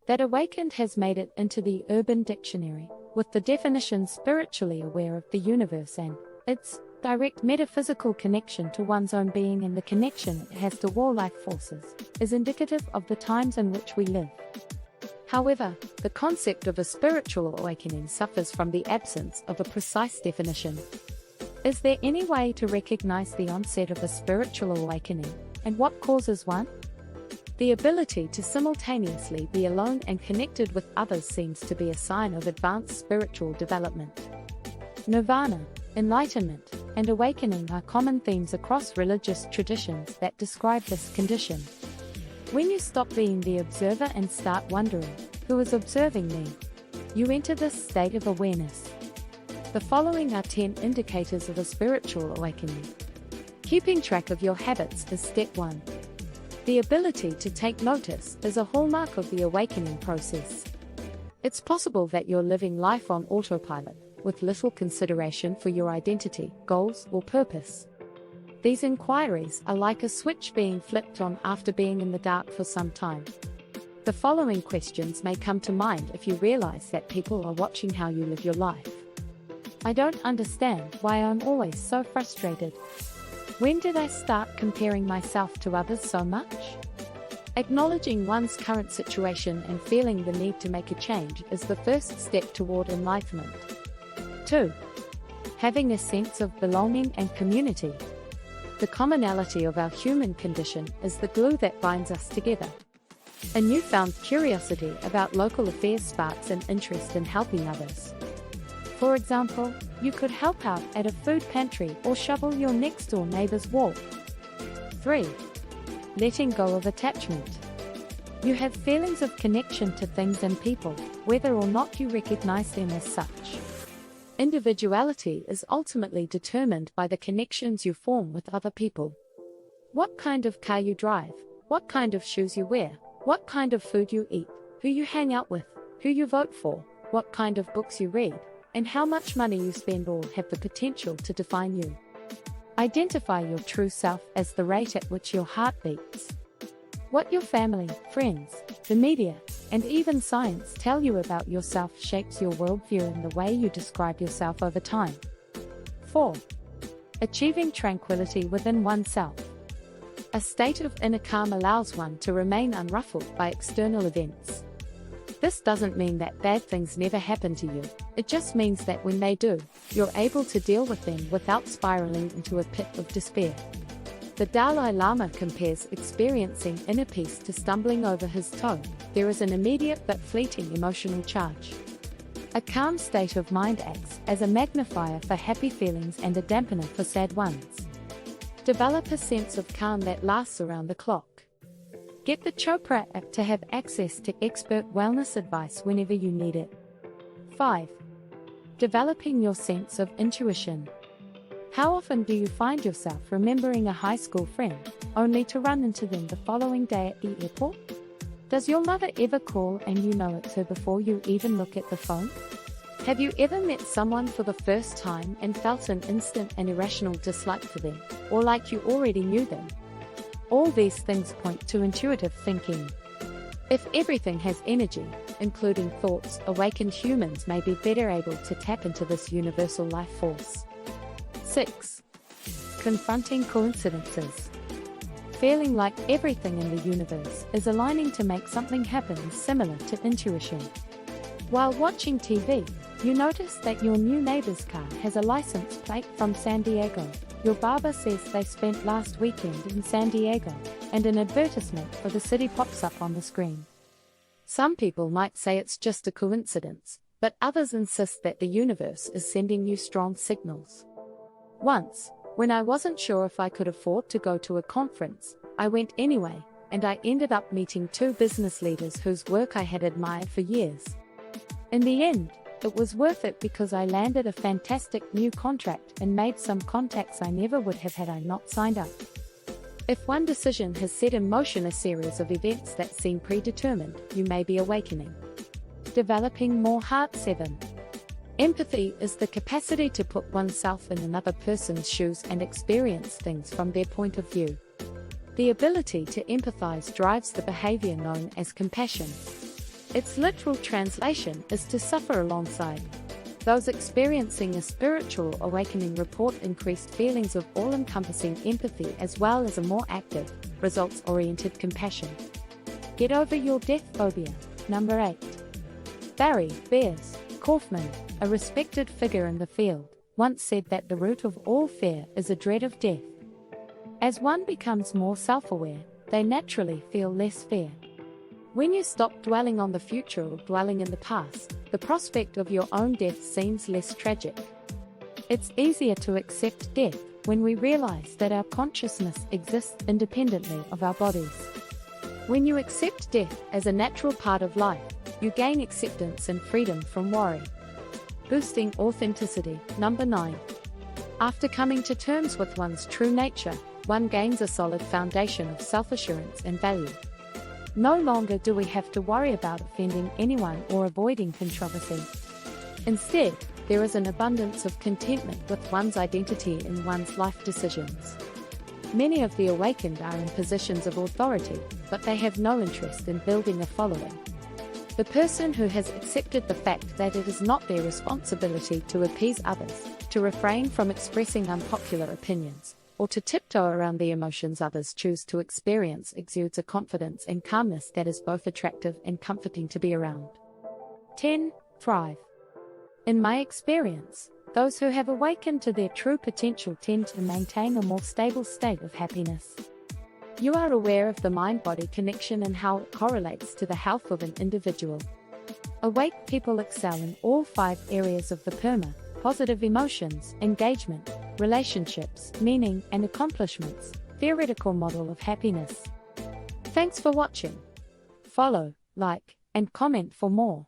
That awakened has made it into the Urban Dictionary, with the definition spiritually aware of the universe and its direct metaphysical connection to one's own being, and the connection it has to all life forces, is indicative of the times in which we live. However, the concept of a spiritual awakening suffers from the absence of a precise definition. Is there any way to recognize the onset of a spiritual awakening, and what causes one? The ability to simultaneously be alone and connected with others seems to be a sign of advanced spiritual development. Nirvana, enlightenment, and awakening are common themes across religious traditions that describe this condition. When you stop being the observer and start wondering, who is observing me? You enter this state of awareness. The following are 10 indicators of a spiritual awakening. Keeping track of your habits is step 1. The ability to take notice is a hallmark of the awakening process. It's possible that you're living life on autopilot, with little consideration for your identity, goals, or purpose. These inquiries are like a switch being flipped on after being in the dark for some time. The following questions may come to mind if you realize that people are watching how you live your life. I don't understand why I'm always so frustrated. When did I start comparing myself to others so much? Acknowledging one's current situation and feeling the need to make a change is the first step toward enlightenment. 2. Having a sense of belonging and community. The commonality of our human condition is the glue that binds us together. A newfound curiosity about local affairs sparks an interest in helping others. For example, you could help out at a food pantry or shovel your next-door neighbor's wall. 3. Letting go of attachment. You have feelings of connection to things and people, whether or not you recognize them as such. Individuality is ultimately determined by the connections you form with other people. What kind of car you drive, what kind of shoes you wear, what kind of food you eat, who you hang out with, who you vote for, what kind of books you read, and how much money you spend all have the potential to define you. Identify your true self as the rate at which your heart beats. What your family, friends, the media, and even science tell you about yourself shapes your worldview and the way you describe yourself over time. 4. Achieving tranquility within oneself. A state of inner calm allows one to remain unruffled by external events. This doesn't mean that bad things never happen to you, it just means that when they do, you're able to deal with them without spiraling into a pit of despair. The Dalai Lama compares experiencing inner peace to stumbling over his toe. There is an immediate but fleeting emotional charge. A calm state of mind acts as a magnifier for happy feelings and a dampener for sad ones. Develop a sense of calm that lasts around the clock. Get the Chopra app to have access to expert wellness advice whenever you need it. 5. Developing your sense of intuition. How often do you find yourself remembering a high school friend, only to run into them the following day at the airport? Does your mother ever call and you know it's her before you even look at the phone? Have you ever met someone for the first time and felt an instant and irrational dislike for them, or like you already knew them? All these things point to intuitive thinking. If everything has energy, including thoughts, awakened humans may be better able to tap into this universal life force. 6. Confronting coincidences. Feeling like everything in the universe is aligning to make something happen is similar to intuition. While watching TV, you notice that your new neighbor's car has a license plate from San Diego. Your barber says they spent last weekend in San Diego, and an advertisement for the city pops up on the screen. Some people might say it's just a coincidence, but others insist that the universe is sending you strong signals. Once, when I wasn't sure if I could afford to go to a conference, I went anyway, and I ended up meeting 2 business leaders whose work I had admired for years. In the end, it was worth it because I landed a fantastic new contract and made some contacts I never would have had I not signed up. If one decision has set in motion a series of events that seem predetermined, you may be awakening. Developing more heart. 7. Empathy is the capacity to put oneself in another person's shoes and experience things from their point of view. The ability to empathize drives the behavior known as compassion. Its literal translation is to suffer alongside. Those experiencing a spiritual awakening report increased feelings of all-encompassing empathy as well as a more active, results-oriented compassion. Get over your death phobia. Number 8. Barry Beers Kaufman, a respected figure in the field, once said that the root of all fear is a dread of death. As one becomes more self-aware, they naturally feel less fear. When you stop dwelling on the future or dwelling in the past, the prospect of your own death seems less tragic. It's easier to accept death when we realize that our consciousness exists independently of our bodies. When you accept death as a natural part of life, you gain acceptance and freedom from worry. Boosting authenticity. Number 9. After coming to terms with one's true nature, one gains a solid foundation of self-assurance and value. No longer do we have to worry about offending anyone or avoiding controversy. Instead, there is an abundance of contentment with one's identity in one's life decisions. Many of the awakened are in positions of authority, but they have no interest in building a following. The person who has accepted the fact that it is not their responsibility to appease others, to refrain from expressing unpopular opinions, or to tiptoe around the emotions others choose to experience exudes a confidence and calmness that is both attractive and comforting to be around. 10. Thrive. In my experience, those who have awakened to their true potential tend to maintain a more stable state of happiness. You are aware of the mind-body connection and how it correlates to the health of an individual. Awake people excel in all 5 areas of the PERMA: positive emotions, engagement, relationships, meaning, and accomplishments, theoretical model of happiness. Thanks for watching. Follow, like, and comment for more.